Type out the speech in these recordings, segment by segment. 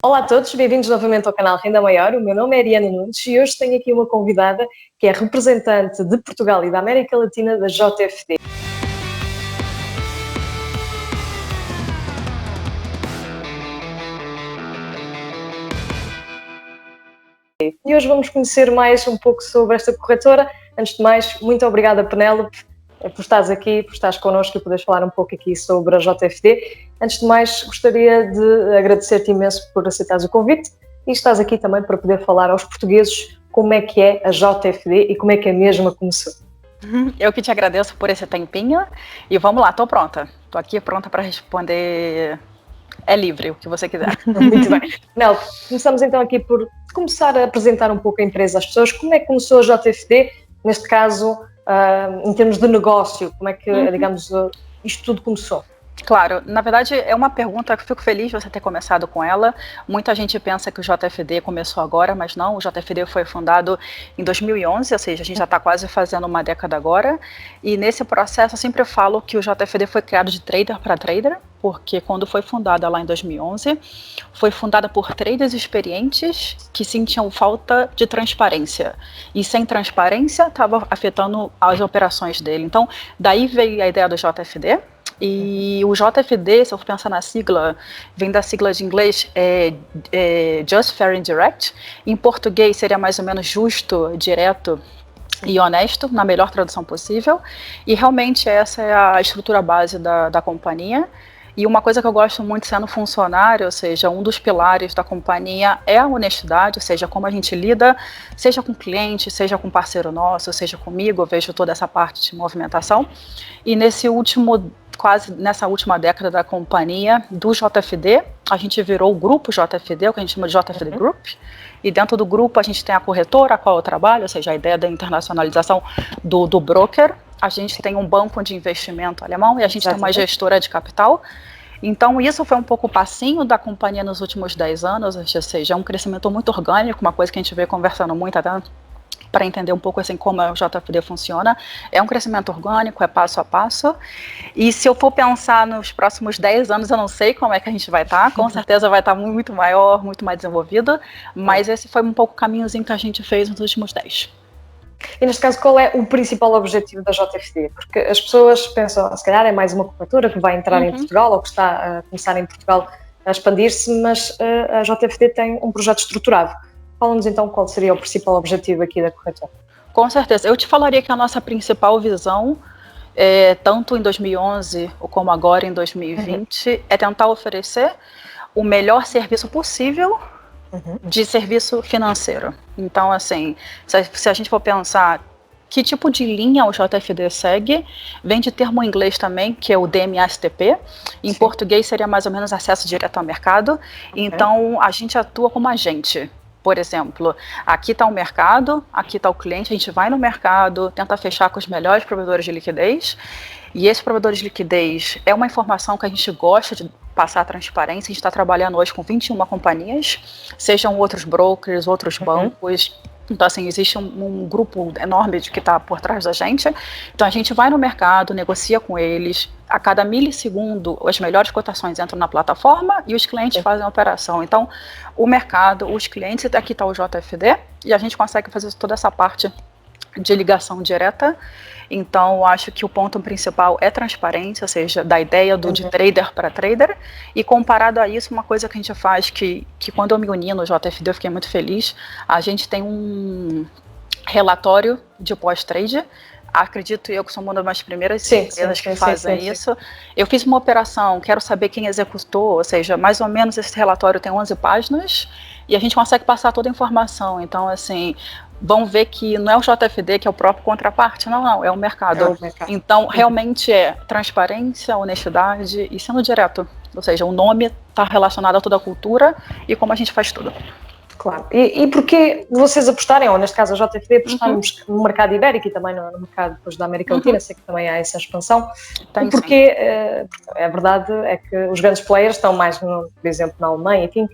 Olá a todos, bem-vindos novamente ao canal Renda Maior. O meu nome é Ariana Nunes e hoje tenho aqui uma convidada que é representante de Portugal e da América Latina da JFD. E hoje vamos conhecer mais um pouco sobre esta corretora. Antes de mais, muito obrigada, Penélope, por estares aqui, por estares connosco e poderes falar um pouco aqui sobre a JFD. Antes de mais, gostaria de agradecer-te imenso por aceitares o convite e estás aqui também para poder falar aos portugueses como é que é a JFD e como é que a mesma começou. Eu que te agradeço por esse tempinho e vamos lá, tô pronta. Tô aqui pronta para responder. É livre, o que você quiser. Muito bem. Penélope, começamos então aqui por começar a apresentar um pouco a empresa às pessoas. Como é que começou a JFD, neste caso, em termos de negócio? Como é que, digamos, isto tudo começou? Claro, na verdade é uma pergunta que eu fico feliz de você ter começado com ela. Muita gente pensa que o JFD começou agora, mas não, o JFD foi fundado em 2011, ou seja, a gente já está quase fazendo uma década agora, e nesse processo eu sempre falo que o JFD foi criado de trader para trader, porque quando foi fundada lá em 2011, foi fundada por traders experientes que sentiam falta de transparência, e sem transparência estava afetando as operações dele. Então, daí veio a ideia do JFD. E o JFD, se eu for pensar na sigla, vem da sigla de inglês Just, Fair and Direct. Em português seria mais ou menos justo, direto e honesto, na melhor tradução possível. E realmente essa é a estrutura base da companhia. E uma coisa que eu gosto muito sendo funcionário, ou seja, um dos pilares da companhia é a honestidade, ou seja, como a gente lida, seja com cliente, seja com parceiro nosso, seja comigo, eu vejo toda essa parte de movimentação. E quase nessa última década da companhia, do JFD, a gente virou o grupo JFD, o que a gente chama de JFD Group, e dentro do grupo a gente tem a corretora, a qual eu trabalho, ou seja, a ideia da internacionalização do broker, a gente tem um banco de investimento alemão e a gente tem uma gestora de capital. Então isso foi um pouco o passinho da companhia nos últimos 10 anos, ou seja, é um crescimento muito orgânico, uma coisa que a gente veio conversando muito até para entender um pouco assim como o JFD funciona. É um crescimento orgânico, é passo a passo, e se eu for pensar nos próximos 10 anos, eu não sei como é que a gente vai estar, com certeza vai estar muito maior, muito mais desenvolvido, mas esse foi um pouco o caminhozinho que a gente fez nos últimos 10. E neste caso, qual é o principal objetivo da JFD? Porque as pessoas pensam, se calhar é mais uma corretora que vai entrar em Portugal ou que está a começar em Portugal a expandir-se, mas a JFD tem um projeto estruturado. Fala-nos então qual seria o principal objetivo aqui da corretora. Com certeza. Eu te falaria que a nossa principal visão, tanto em 2011 como agora em 2020, é tentar oferecer o melhor serviço possível de serviço financeiro. Então, assim, se a gente for pensar que tipo de linha o JFD segue, vem de termo em inglês também, que é o DMA-STP. Em português seria mais ou menos acesso direto ao mercado. Então, a gente atua como agente. Por exemplo, aqui está o mercado, aqui está o cliente, a gente vai no mercado, tenta fechar com os melhores provedores de liquidez, e esses provedores de liquidez é uma informação que a gente gosta de passar a transparência. A gente está trabalhando hoje com 21 companhias, sejam outros brokers, outros bancos. Então, assim, existe um grupo enorme de que está por trás da gente. Então, a gente vai no mercado, negocia com eles. A cada milissegundo, as melhores cotações entram na plataforma e os clientes fazem a operação. Então, o mercado, os clientes, aqui está o JFD, e a gente consegue fazer toda essa parte de ligação direta. Então, acho que o ponto principal é transparência, ou seja, da ideia de trader para trader, e comparado a isso, uma coisa que a gente faz, que quando eu me uni no JFD eu fiquei muito feliz, a gente tem um relatório de pós-trade. Acredito eu que sou uma das primeiras empresas que fazem isso. Eu fiz uma operação, quero saber quem executou, ou seja, mais ou menos esse relatório tem 11 páginas, e a gente consegue passar toda a informação. Então, assim, vão ver que não é o JFD que é o próprio contraparte, não, é o mercado. Então, realmente é transparência, honestidade e sendo direto. Ou seja, o nome está relacionado a toda a cultura e como a gente faz tudo. Claro. E porquê vocês apostarem, ou neste caso a JFD, apostarmos no mercado ibérico e também no mercado depois da América Latina, sei que também há essa expansão, e porque a verdade é que os grandes players estão mais, por exemplo, na Alemanha, enfim,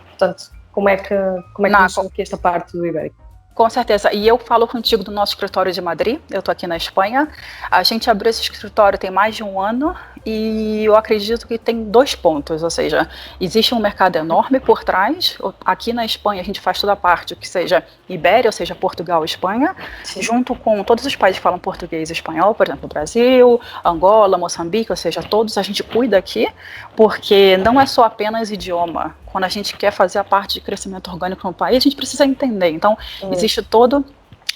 portanto, como é que começou aqui esta parte do ibérico? Com certeza. E eu falo contigo do nosso escritório de Madrid, eu estou aqui na Espanha. A gente abriu esse escritório tem mais de um ano e eu acredito que tem 2 pontos, ou seja, existe um mercado enorme por trás. Aqui na Espanha a gente faz toda a parte que seja Ibéria, ou seja, Portugal e Espanha, sim, junto com todos os países que falam português e espanhol, por exemplo, Brasil, Angola, Moçambique, ou seja, todos a gente cuida aqui, porque não é só apenas idioma. Quando a gente quer fazer a parte de crescimento orgânico no país, a gente precisa entender. Então, existe todo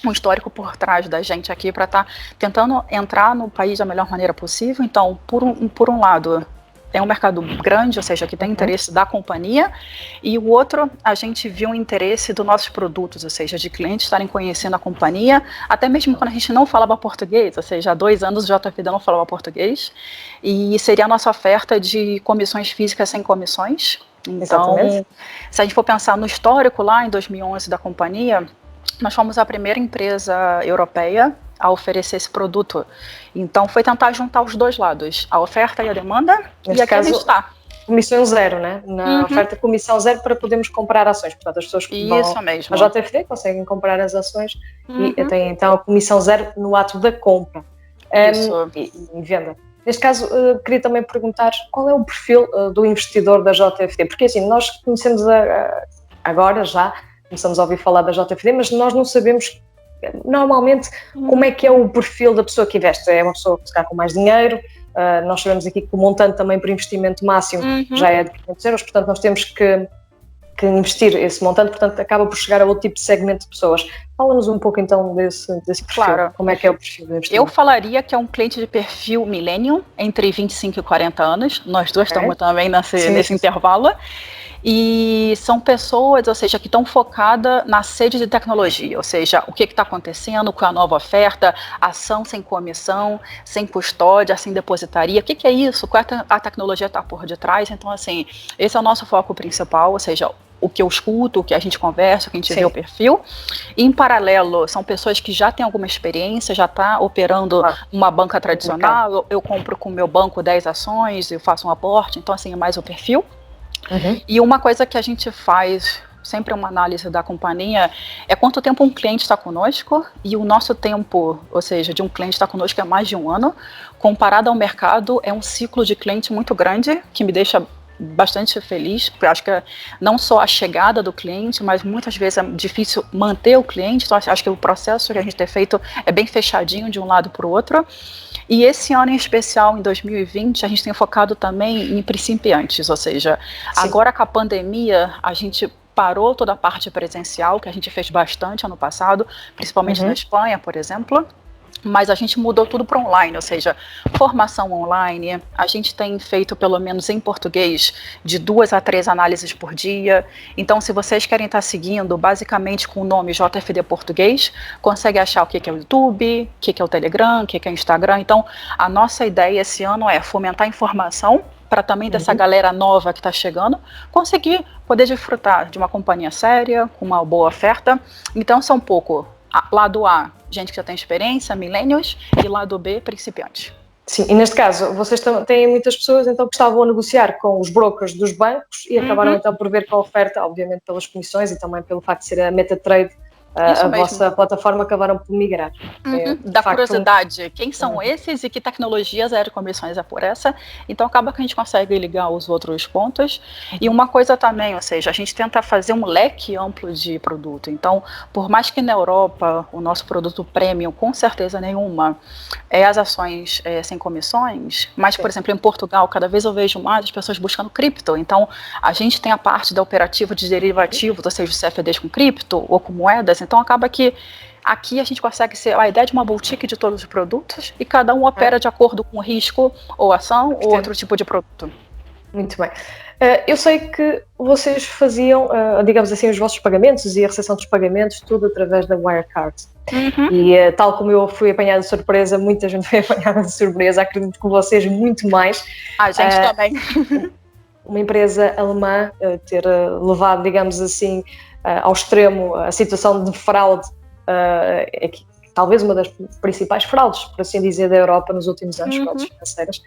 um histórico por trás da gente aqui para estar tentando entrar no país da melhor maneira possível. Então, por um lado, é um mercado grande, ou seja, que tem interesse da companhia, e o outro, a gente viu um interesse dos nossos produtos, ou seja, de clientes estarem conhecendo a companhia, até mesmo quando a gente não falava português, ou seja, há 2 anos o JFD não falava português, e seria a nossa oferta de comissões físicas sem comissões. Então, se a gente for pensar no histórico lá em 2011 da companhia, nós fomos a primeira empresa europeia a oferecer esse produto. Então, foi tentar juntar os 2 lados, a oferta e a demanda, neste e aqui caso, a gente está. Comissão zero, né? Na oferta, comissão zero para podermos comprar ações. Portanto, as pessoas que vão à JFD conseguem comprar as ações e têm então a comissão zero no ato da compra e venda. Neste caso, queria também perguntar qual é o perfil do investidor da JFD, porque assim, nós conhecemos agora já, começamos a ouvir falar da JFD, mas nós não sabemos normalmente como é que é o perfil da pessoa que investe. É uma pessoa que se calhar com mais dinheiro, nós sabemos aqui que o montante também para investimento máximo já é de 500 euros, portanto nós temos que investir esse montante, portanto acaba por chegar a outro tipo de segmento de pessoas. Fala-nos um pouco então desse perfil, claro. Como é que é o perfil do investidor? Eu falaria que é um cliente de perfil millennium, entre 25 e 40 anos, nós duas estamos também nesse intervalo, e são pessoas, ou seja, que estão focadas na sede de tecnologia, ou seja, o que está acontecendo, qual é a nova oferta, ação sem comissão, sem custódia, sem depositaria, o que é isso, qual é a tecnologia está por detrás. Então, assim, esse é o nosso foco principal, ou seja, o que eu escuto, o que a gente conversa, o que a gente vê o perfil. E, em paralelo, são pessoas que já têm alguma experiência, já está operando uma banca tradicional, eu compro com o meu banco 10 ações, eu faço um aporte, então, assim, é mais o perfil. E uma coisa que a gente faz, sempre uma análise da companhia, é quanto tempo um cliente está conosco, e o nosso tempo, ou seja, de um cliente estar conosco é mais de 1 ano, comparado ao mercado, é um ciclo de cliente muito grande, que me deixa bastante feliz, porque eu acho que não só a chegada do cliente, mas muitas vezes é difícil manter o cliente, então acho que o processo que a gente tem feito é bem fechadinho de um lado para o outro. E esse ano em especial, em 2020, a gente tem focado também em principiantes, ou seja, agora com a pandemia, a gente parou toda a parte presencial, que a gente fez bastante ano passado, principalmente na Espanha, por exemplo, mas a gente mudou tudo para online, ou seja, formação online, a gente tem feito pelo menos em português de 2 a 3 análises por dia. Então, se vocês querem estar seguindo basicamente com o nome JFD Português, consegue achar o que é o YouTube, o que é o Telegram, o que é o Instagram. Então, a nossa ideia esse ano é fomentar informação para também dessa galera nova que está chegando, conseguir poder desfrutar de uma companhia séria, com uma boa oferta. Então, são um pouco lado A, gente que já tem experiência, millennials, e lado B, principiantes. Sim, e neste caso, vocês têm muitas pessoas então que estavam a negociar com os brokers dos bancos e acabaram então por ver que a oferta, obviamente pelas comissões e também pelo facto de ser a MetaTrade, a vossa plataforma, acabaram por migrar. Da curiosidade, quem são esses e que tecnologias zero comissões é por essa? Então acaba que a gente consegue ligar os outros pontos. E uma coisa também, ou seja, a gente tenta fazer um leque amplo de produto. Então, por mais que na Europa o nosso produto premium, com certeza nenhuma, é as ações sem comissões, mas, por exemplo, em Portugal, cada vez eu vejo mais as pessoas buscando cripto. Então, a gente tem a parte da operativa de derivativos, ou seja, os CFDs com cripto ou com moedas. Então, acaba que aqui a gente consegue ser a ideia de uma boutique de todos os produtos e cada um opera de acordo com o risco ou ação ou outro tipo de produto. Muito bem. Eu sei que vocês faziam, digamos assim, os vossos pagamentos e a recepção dos pagamentos, tudo através da Wirecard. E tal como eu fui apanhada de surpresa, muita gente foi apanhada de surpresa, acredito que vocês muito mais. A gente também. Uma empresa alemã ter levado, digamos assim, ao extremo a situação de fraude, é que talvez uma das principais fraudes, por assim dizer, da Europa nos últimos anos, fraudes financeiras.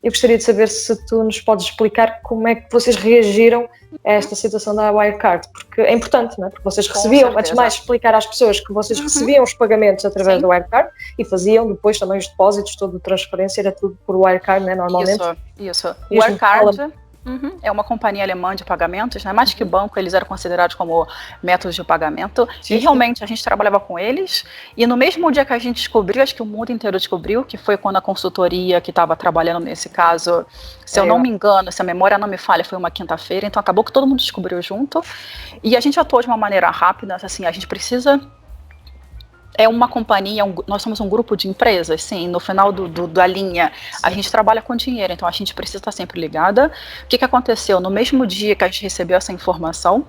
Eu gostaria de saber se tu nos podes explicar como é que vocês reagiram esta situação da Wirecard, porque é importante, não é? Porque vocês recebiam, antes de mais explicar às pessoas que vocês recebiam os pagamentos através da Wirecard e faziam depois também os depósitos, toda a transferência, era tudo por Wirecard, né, normalmente. Isso. Wirecard é uma companhia alemã de pagamentos, né? Mais que banco, eles eram considerados como métodos de pagamento. Sim, e realmente a gente trabalhava com eles. E no mesmo dia que a gente descobriu, acho que o mundo inteiro descobriu, que foi quando a consultoria que estava trabalhando nesse caso, se eu não me engano, se a memória não me falha, foi uma quinta-feira. Então acabou que todo mundo descobriu junto. E a gente atuou de uma maneira rápida. Assim, a gente precisa... É uma companhia, nós somos um grupo de empresas, sim, no final da linha, a gente trabalha com dinheiro, então a gente precisa estar sempre ligada. O que aconteceu? No mesmo dia que a gente recebeu essa informação,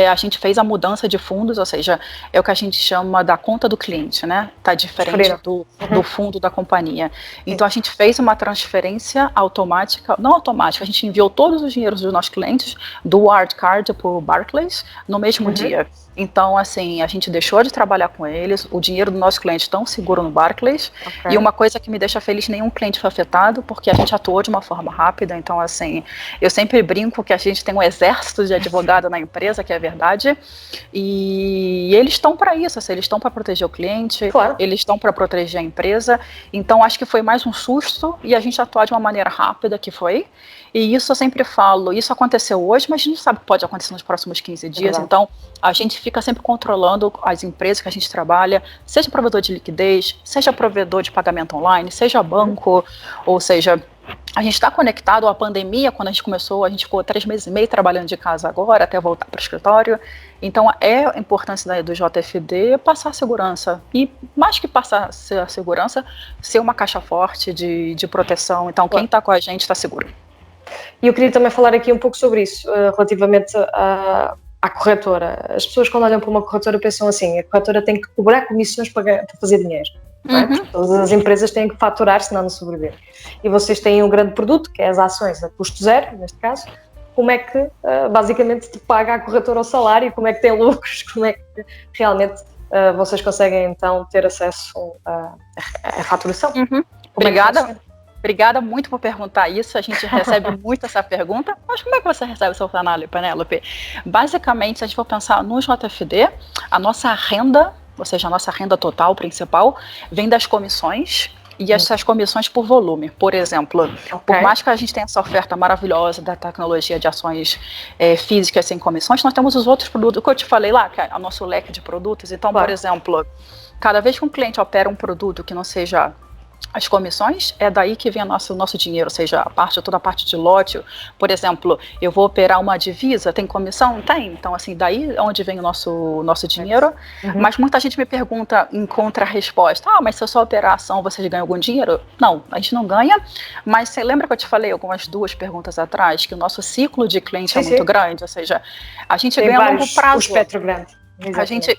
a gente fez a mudança de fundos, ou seja, é o que a gente chama da conta do cliente, né? Tá diferente do fundo da companhia. Então a gente fez uma transferência automática, não automática, a gente enviou todos os dinheiros dos nossos clientes do Wirecard para o Barclays no mesmo dia. Então, assim, a gente deixou de trabalhar com eles, o dinheiro do nosso cliente tão seguro no Barclays, e uma coisa que me deixa feliz, nenhum cliente foi afetado, porque a gente atuou de uma forma rápida, então, assim, eu sempre brinco que a gente tem um exército de advogado na empresa, que é verdade, e eles estão para isso, assim, eles estão para proteger o cliente, eles estão para proteger a empresa, então acho que foi mais um susto, e a gente atuar de uma maneira rápida, que foi, e isso eu sempre falo, isso aconteceu hoje, mas a gente não sabe o que pode acontecer nos próximos 15 dias, então a gente fica sempre controlando as empresas que a gente trabalha, seja provedor de liquidez, seja provedor de pagamento online, seja banco, ou seja, a gente está conectado à pandemia. Quando a gente começou, a gente ficou 3 meses e meio trabalhando de casa agora, até voltar para o escritório. Então, é a importância do JFD passar segurança. E, mais que passar a segurança, ser uma caixa forte de proteção. Então, quem está com a gente está seguro. E eu queria também falar aqui um pouco sobre isso, relativamente à corretora. As pessoas, quando olham para uma corretora, pensam assim: a corretora tem que cobrar comissões para fazer dinheiro. Não é? Porque todas as empresas têm que faturar, senão não sobreviver. E vocês têm um grande produto, que é as ações a custo zero, neste caso. Como é que, basicamente, te paga a corretora o salário? Como é que tem lucros? Como é que realmente vocês conseguem, então, ter acesso à faturação? Obrigada muito por perguntar isso, a gente recebe muito essa pergunta. Mas como é que você recebe seu salário, Penélope? Basicamente, se a gente for pensar no JFD, a nossa renda, ou seja, a nossa renda total principal, vem das comissões, e essas comissões por volume. Por exemplo, por mais que a gente tenha essa oferta maravilhosa da tecnologia de ações físicas sem comissões, nós temos os outros produtos, que eu te falei lá, que é o nosso leque de produtos. Então, por exemplo, cada vez que um cliente opera um produto que não seja as comissões, é daí que vem o nosso dinheiro, ou seja, toda a parte de lote. Por exemplo, eu vou operar uma divisa, tem comissão? Tem. Então, assim, daí é onde vem o nosso dinheiro. Mas muita gente me pergunta, encontra a resposta: mas se eu só operar ação, vocês ganham algum dinheiro? Não, a gente não ganha, mas você lembra que eu te falei algumas 2 perguntas atrás, que o nosso ciclo de cliente é muito grande, ou seja, a gente ganha a longo prazo. O espectro grande.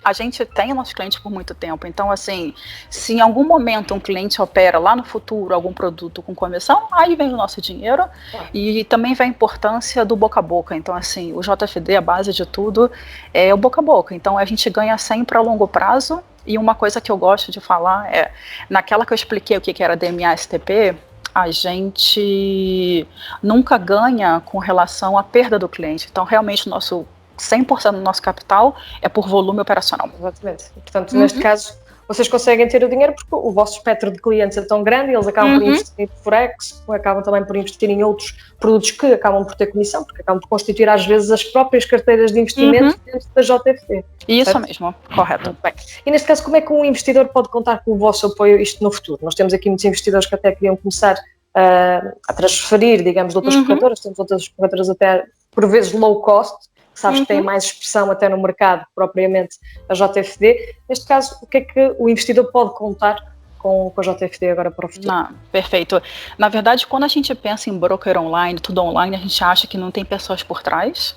A gente tem nossos clientes por muito tempo, então assim, se em algum momento um cliente opera lá no futuro algum produto com comissão, aí vem o nosso dinheiro, e também vem a importância do boca a boca. Então assim, o JFD, a base de tudo é o boca a boca, então a gente ganha sempre a longo prazo. E uma coisa que eu gosto de falar é, naquela que eu expliquei o que era DMA-STP, a gente nunca ganha com relação à perda do cliente, então realmente o nosso 100% do nosso capital é por volume operacional. Exatamente. Portanto, neste caso, vocês conseguem ter o dinheiro porque o vosso espectro de clientes é tão grande e eles acabam por investir em Forex, acabam também por investir em outros produtos que acabam por ter comissão, porque acabam por constituir às vezes as próprias carteiras de investimento dentro da JFD. Isso certo? Mesmo, correto. Bem. E neste caso, como é que um investidor pode contar com o vosso apoio isto no futuro? Nós temos aqui muitos investidores que até queriam começar a transferir, digamos, de outras corretoras, temos outras corretoras até por vezes low cost, sabes que tem mais expressão até no mercado, propriamente a JFD. Neste caso, o que é que o investidor pode contar com a JFD agora para o futuro? Perfeito. Na verdade, quando a gente pensa em broker online, tudo online, a gente acha que não tem pessoas por trás.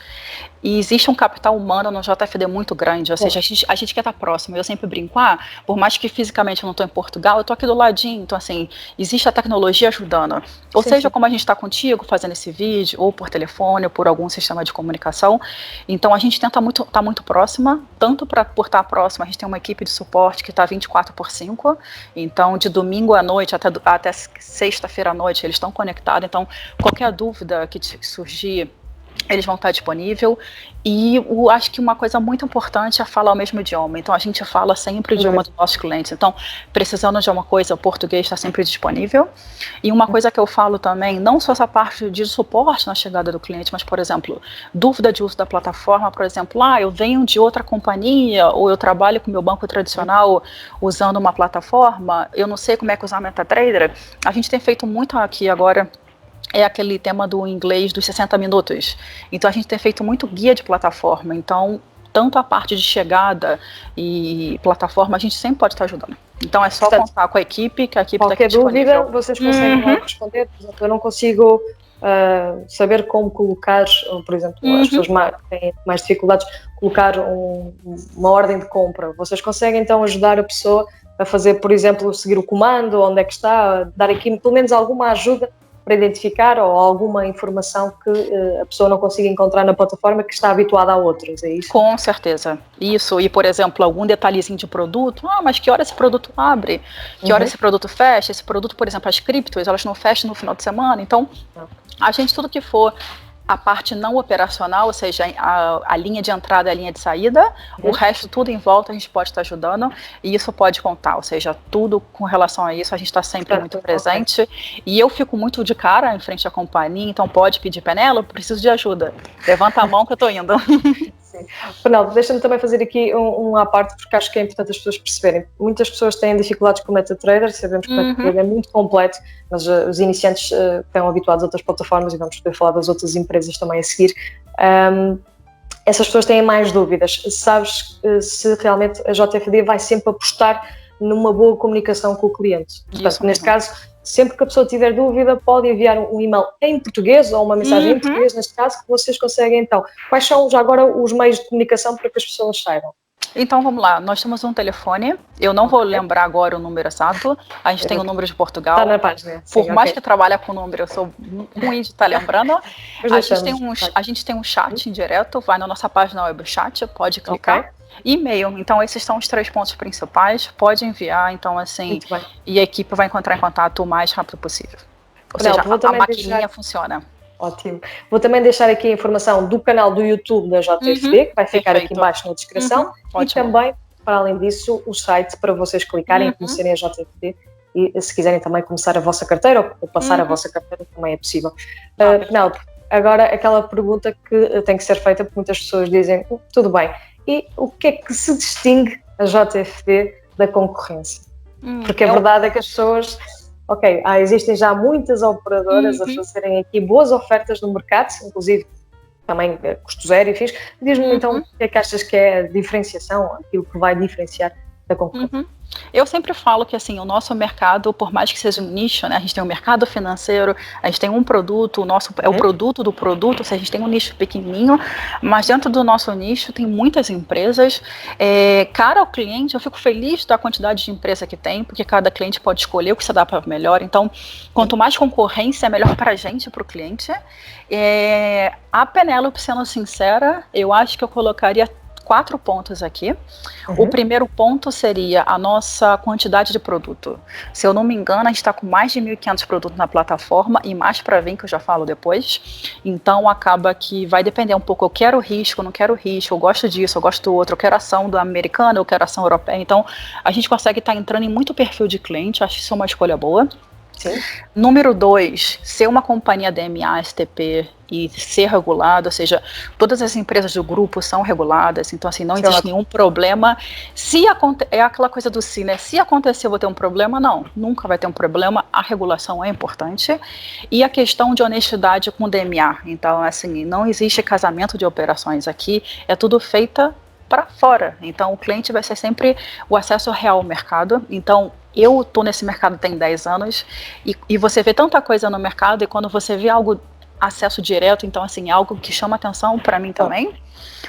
E existe um capital humano no JFD muito grande, ou seja, a gente quer estar próximo. Eu sempre brinco, por mais que fisicamente eu não estou em Portugal, eu estou aqui do ladinho, então assim, existe a tecnologia ajudando. Ou seja, como a gente está contigo, fazendo esse vídeo, ou por telefone, ou por algum sistema de comunicação. Então a gente tenta estar muito próxima, tanto por estar próxima, a gente tem uma equipe de suporte que está 24/5, então de domingo à noite até sexta-feira à noite eles estão conectados, então qualquer dúvida que surgir, eles vão estar disponíveis. E acho que uma coisa muito importante é falar o mesmo idioma. Então, a gente fala sempre o idioma dos nossos clientes. Então, precisando de uma coisa, o português está sempre disponível. E uma coisa que eu falo também, não só essa parte de suporte na chegada do cliente, mas, por exemplo, dúvida de uso da plataforma, por exemplo, eu venho de outra companhia, ou eu trabalho com meu banco tradicional usando uma plataforma, eu não sei como é que usar MetaTrader. A gente tem feito muito aqui agora, é aquele tema do inglês dos 60 minutos. Então, a gente tem feito muito guia de plataforma. Então, tanto a parte de chegada e plataforma, a gente sempre pode estar ajudando. Então, é só contar com a equipe, que a equipe está aqui disponível. Qualquer dúvida, vocês conseguem lá responder. Por exemplo, eu não consigo saber como colocar, por exemplo, as pessoas que têm mais dificuldades, colocar uma ordem de compra. Vocês conseguem, então, ajudar a pessoa a fazer, por exemplo, seguir o comando, onde é que está, dar aqui pelo menos alguma ajuda para identificar ou alguma informação que a pessoa não consiga encontrar na plataforma que está habituada a outros, é isso? Com certeza, isso, e por exemplo, algum detalhezinho de produto, mas que hora esse produto abre, que hora esse produto fecha, esse produto, por exemplo, as criptos, elas não fecham no final de semana, então a gente, tudo que for a parte não operacional, ou seja, a linha de entrada e a linha de saída, o resto tudo em volta a gente pode estar ajudando e isso pode contar, ou seja, tudo com relação a isso a gente está sempre muito presente e eu fico muito de cara em frente à companhia, então pode pedir, Penélope, preciso de ajuda, levanta a mão que eu estou indo. Sim. Penélope, deixa-me também fazer aqui à parte, porque acho que é importante as pessoas perceberem. Muitas pessoas têm dificuldades com o MetaTrader, sabemos que o MetaTrader é muito completo, mas os iniciantes estão habituados a outras plataformas e vamos poder falar das outras empresas também a seguir. Essas pessoas têm mais dúvidas. Sabes se realmente a JFD vai sempre apostar numa boa comunicação com o cliente? Portanto, neste caso, sempre que a pessoa tiver dúvida, pode enviar um e-mail em português ou uma mensagem em português, neste caso, que vocês conseguem então. Quais são já agora os meios de comunicação para que as pessoas saibam? Então vamos lá, nós temos um telefone, eu não vou lembrar agora o número exato, a gente tem o número de Portugal. Está na página. Sim, por mais que trabalhe com o número, eu sou ruim de estar lembrando. A gente tem um chat indireto, vai na nossa página web chat, pode clicar. E-mail, então esses são os 3 pontos principais, pode enviar, então assim, e a equipe vai entrar em contato o mais rápido possível. Ou seja, a maquininha funciona. Ótimo. Vou também deixar aqui a informação do canal do YouTube da JFD, que vai ficar aqui embaixo na descrição, e também, para além disso, o site para vocês clicarem e conhecerem a JFD e se quiserem também começar a vossa carteira ou passar a vossa carteira, também é possível. Penélope, agora aquela pergunta que tem que ser feita, porque muitas pessoas dizem, tudo bem, e o que é que se distingue a JFD da concorrência? Porque a verdade é que as pessoas... existem já muitas operadoras a fazerem aqui boas ofertas no mercado, inclusive também custo zero e fins. Diz-me então o que é que achas que é a diferenciação, aquilo que vai diferenciar da concorrência? Eu sempre falo que assim, o nosso mercado, por mais que seja um nicho, né, a gente tem um mercado financeiro, a gente tem um produto, o nosso é o produto do produto, ou seja, a gente tem um nicho pequenininho, mas dentro do nosso nicho tem muitas empresas. Cara ao cliente, eu fico feliz da quantidade de empresa que tem, porque cada cliente pode escolher o que se dá para melhor. Então, quanto mais concorrência, é melhor para a gente, para o cliente. A Penélope, sendo sincera, eu acho que eu colocaria 4 pontos aqui. O primeiro ponto seria a nossa quantidade de produto. Se eu não me engano, a gente está com mais de 1.500 produtos na plataforma e mais para vir, que eu já falo depois. Então, acaba que vai depender um pouco. Eu quero risco, não quero risco, eu gosto disso, eu gosto do outro, eu quero ação do americano, eu quero ação europeia. Então, a gente consegue estar entrando em muito perfil de cliente, acho que isso é uma escolha boa. Sim. Número 2, ser uma companhia DMA, STP e ser regulada, ou seja, todas as empresas do grupo são reguladas, então assim, não existe nenhum problema. É aquela coisa do si, né? Se acontecer, eu vou ter um problema? Não, nunca vai ter um problema, a regulação é importante. E a questão de honestidade com o DMA, então assim, não existe casamento de operações aqui, é tudo feita para fora, então o cliente vai ser sempre o acesso real ao mercado. Então eu estou nesse mercado tem 10 anos e você vê tanta coisa no mercado e quando você vê algo, acesso direto, então assim, algo que chama atenção para mim também.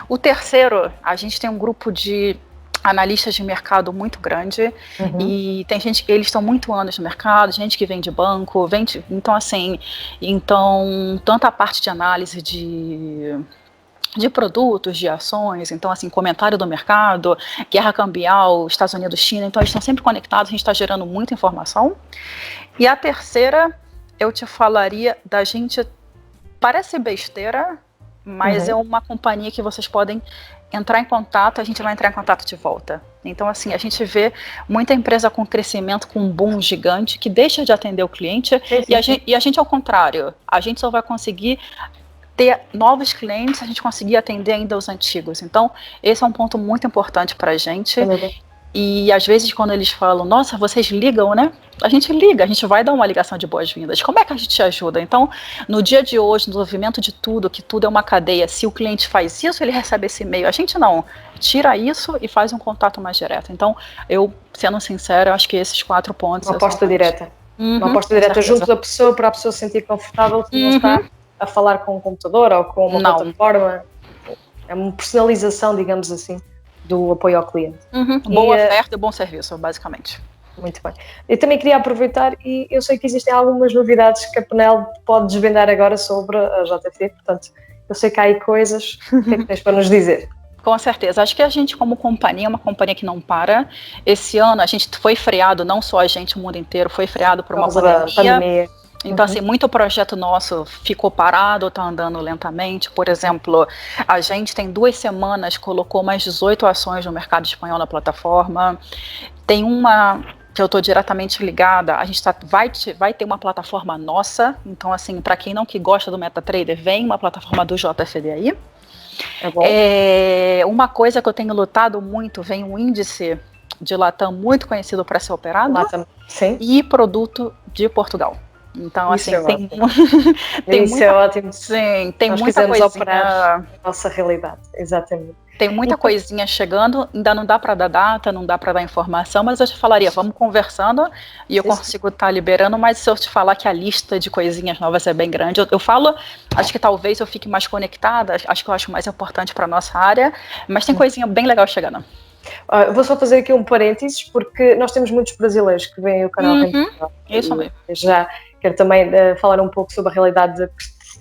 O terceiro, a gente tem um grupo de analistas de mercado muito grande e tem gente que eles estão muito anos no mercado, gente que vem de banco, então assim, tanto a parte de análise de produtos, de ações, então assim, comentário do mercado, guerra cambial, Estados Unidos, China, então eles estão sempre conectados, a gente está gerando muita informação. E a terceira, eu te falaria da gente, parece besteira, mas é uma companhia que vocês podem entrar em contato, a gente vai entrar em contato de volta. Então, assim, a gente vê muita empresa com crescimento, com um boom gigante, que deixa de atender o cliente, e a gente, ao contrário, a gente só vai conseguir ter novos clientes, a gente conseguir atender ainda os antigos. Então, esse é um ponto muito importante para a gente. E às vezes quando eles falam, nossa, vocês ligam, né? A gente liga, a gente vai dar uma ligação de boas-vindas. Como é que a gente te ajuda? Então, no dia de hoje, no desenvolvimento de tudo, que tudo é uma cadeia, se o cliente faz isso, ele recebe esse e-mail. A gente não, tira isso e faz um contato mais direto. Então, eu, sendo sincera, eu acho que esses 4 pontos... Uma aposta direta. Uma aposta direta junto da pessoa, para a pessoa se sentir confortável, que não está a falar com um computador ou com uma plataforma. É uma personalização, digamos assim, do apoio ao cliente. Boa oferta e bom serviço, basicamente. Muito bem. Eu também queria aproveitar, e eu sei que existem algumas novidades que a Penel pode desvendar agora sobre a JFD, portanto, eu sei que há aí coisas. O que é que tens para nos dizer? Com certeza. Acho que a gente, como companhia, é uma companhia que não para. Esse ano a gente foi freado, não só a gente, o mundo inteiro, foi freado por uma pandemia. Então, assim, muito projeto nosso ficou parado, está andando lentamente. Por exemplo, a gente tem 2 semanas, colocou mais 18 ações no mercado espanhol na plataforma. Tem uma que eu estou diretamente ligada, a gente vai ter uma plataforma nossa. Então, assim, para quem não que gosta do MetaTrader, vem uma plataforma do JFD aí. Uma coisa que eu tenho lutado muito, vem um índice de Latam muito conhecido para ser operado, e produto de Portugal. Então, isso assim, isso é ótimo. Sim, tem nós muita coisinha. Operar a nossa realidade, exatamente. Tem muita coisinha chegando, ainda não dá para dar data, não dá para dar informação, mas eu te falaria, vamos conversando e eu consigo estar liberando, mas se eu te falar que a lista de coisinhas novas é bem grande, eu falo, acho que talvez eu fique mais conectada, acho que eu acho mais importante para nossa área, mas tem coisinha bem legal chegando. Vou só fazer aqui um parênteses, porque nós temos muitos brasileiros que veem o canal. Isso mesmo. Já quero também falar um pouco sobre a realidade de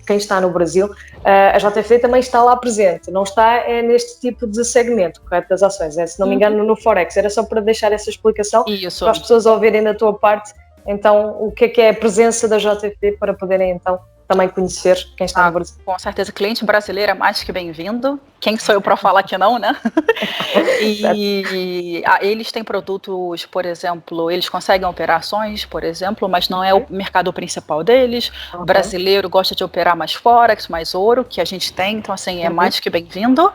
quem está no Brasil. A JFD também está lá presente, não está neste tipo de segmento, correto, das ações, se não me engano no Forex. Era só para deixar essa explicação, para as pessoas ouvirem da tua parte, então, o que é a presença da JFD, para poderem então também conhecer quem está no Brasil. Com certeza, cliente brasileiro é mais que bem-vindo. Quem sou eu para falar que não, né? E eles têm produtos, por exemplo, eles conseguem operações, por exemplo, mas não é o mercado principal deles. O brasileiro gosta de operar mais Forex, mais ouro, que a gente tem, então assim, é mais que bem-vindo.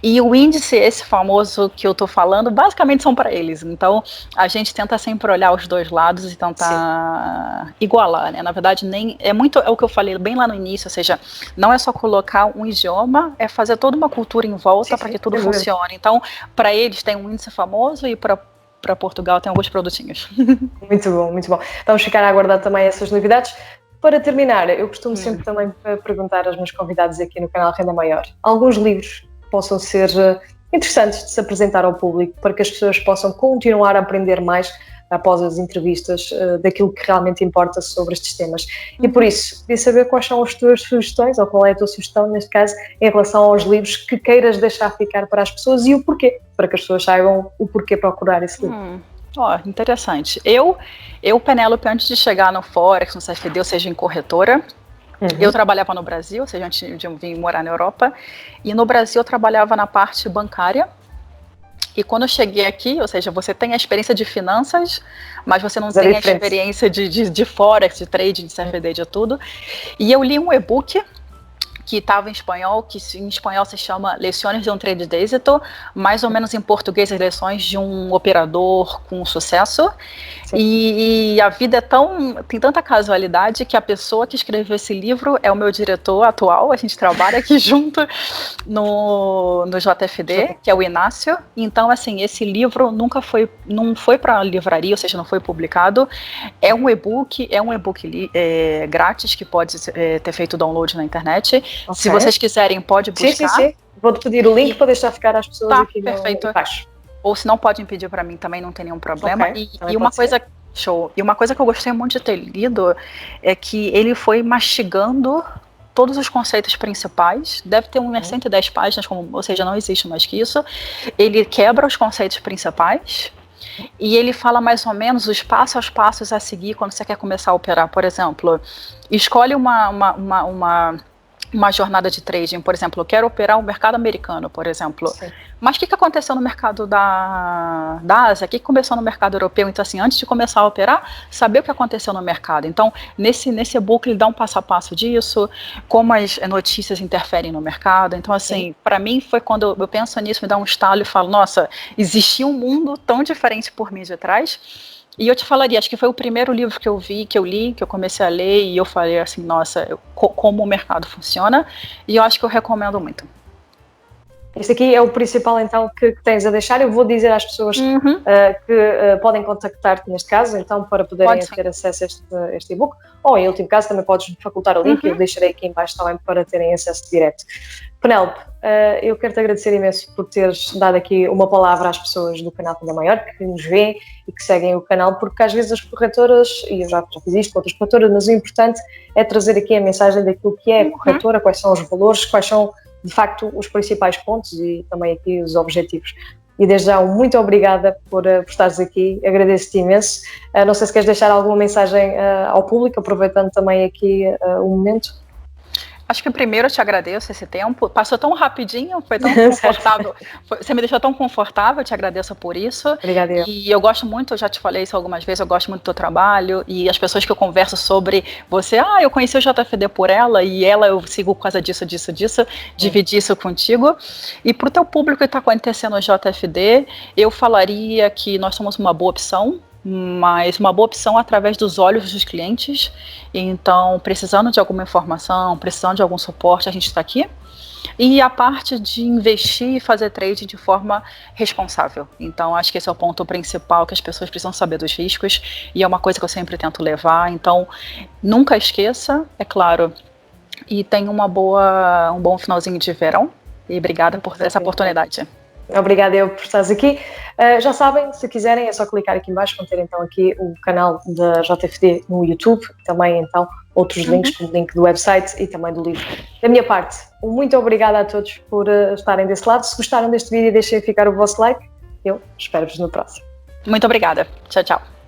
E o índice, esse famoso que eu tô falando, basicamente são para eles. Então, a gente tenta sempre olhar os dois lados e tentar igualar, né? Na verdade, é o que eu falei bem lá no início, ou seja, não é só colocar um idioma, é fazer toda uma cultura em volta para que tudo funcione. Então, para eles tem um índice famoso e para Portugal tem alguns produtinhos. Muito bom, muito bom. Vamos ficar a aguardar também essas novidades. Para terminar, eu costumo sempre também perguntar aos meus convidados aqui no canal Renda Maior alguns livros que possam ser interessantes de se apresentar ao público, para que as pessoas possam continuar a aprender mais após as entrevistas daquilo que realmente importa sobre estes temas. E por isso, queria saber quais são as tuas sugestões, ou qual é a tua sugestão, neste caso, em relação aos livros que queiras deixar ficar para as pessoas e o porquê, para que as pessoas saibam o porquê procurar esse livro. Interessante. Eu, Penélope, antes de chegar no Forex, no CFD, ou seja, em corretora, eu trabalhava no Brasil, ou seja, antes de eu vir morar na Europa, e no Brasil eu trabalhava na parte bancária. E quando eu cheguei aqui, ou seja, você tem a experiência de finanças, mas você não tem a experiência de Forex, de trading, de CFD, de tudo. E eu li um e-book que estava em espanhol, que em espanhol se chama Lições de um Trader de Êxito, mais ou menos em português as lições de um operador com sucesso. E a vida tem tanta casualidade que a pessoa que escreveu esse livro é o meu diretor atual, a gente trabalha aqui junto no JFD, que é o Inácio. Então, assim, esse livro não foi para a livraria, ou seja, não foi publicado. É um e-book grátis que pode ter feito download na internet. Se vocês quiserem, pode buscar. Sim. Vou-te pedir o link para deixar ficar às pessoas aqui embaixo. Ou se não, podem pedir para mim também, não tem nenhum problema. E uma coisa... Show. E uma coisa que eu gostei muito de ter lido é que ele foi mastigando todos os conceitos principais. Deve ter umas 110 páginas, ou seja, não existe mais que isso. Ele quebra os conceitos principais e ele fala mais ou menos os passos a seguir quando você quer começar a operar. Por exemplo, escolhe uma uma jornada de trading, por exemplo, eu quero operar o mercado americano, por exemplo. Sim. Mas o que aconteceu no mercado da Ásia? O que começou no mercado europeu? Então, assim, antes de começar a operar, saber o que aconteceu no mercado. Então, nesse e-book, ele dá um passo a passo disso, como as notícias interferem no mercado. Então, assim, para mim, foi quando eu penso nisso, me dá um estalo e falo, nossa, existia um mundo tão diferente por mim de trás. E eu te falaria, acho que foi o primeiro livro que eu li, que eu comecei a ler, e eu falei assim, nossa, como o mercado funciona, e eu acho que eu recomendo muito. Este aqui é o principal, então, que tens a deixar. Eu vou dizer às pessoas que podem contactar-te neste caso, então, para poderem ter acesso a este e-book. Ou, em último caso, também podes facultar o link, eu deixarei aqui em baixo também para terem acesso direto. Penélope, eu quero-te agradecer imenso por teres dado aqui uma palavra às pessoas do canal Ainda Maior, que nos veem e que seguem o canal, porque às vezes as corretoras, e eu já fiz isto com outras corretoras, mas o importante é trazer aqui a mensagem daquilo que é a corretora, quais são os valores, quais são, de facto, os principais pontos e também aqui os objetivos. E desde já, muito obrigada por estares aqui, agradeço-te imenso. Não sei se queres deixar alguma mensagem ao público, aproveitando também aqui o momento. Acho que primeiro eu te agradeço esse tempo, passou tão rapidinho, foi tão confortável, você me deixou tão confortável, eu te agradeço por isso. Obrigada. E eu gosto muito, eu já te falei isso algumas vezes, eu gosto muito do teu trabalho e as pessoas que eu converso sobre você, eu conheci o JFD por ela e ela eu sigo por causa disso, dividir isso contigo. E para o teu público que está acontecendo no JFD, eu falaria que nós somos uma boa opção, mas uma boa opção através dos olhos dos clientes. Então, precisando de alguma informação, precisando de algum suporte, a gente está aqui. E a parte de investir e fazer trade de forma responsável. Então, acho que esse é o ponto principal, que as pessoas precisam saber dos riscos, e é uma coisa que eu sempre tento levar. Então, nunca esqueça, é claro, e tenha um bom finalzinho de verão, e obrigada por essa oportunidade. Obrigada eu por estares aqui. Já sabem, se quiserem é só clicar aqui em baixo, vão ter então aqui o canal da JFD no YouTube, também então outros links, como o link do website e também do livro. Da minha parte, muito obrigada a todos por estarem desse lado. Se gostaram deste vídeo, deixem ficar o vosso like. Eu espero-vos no próximo. Muito obrigada. Tchau, tchau.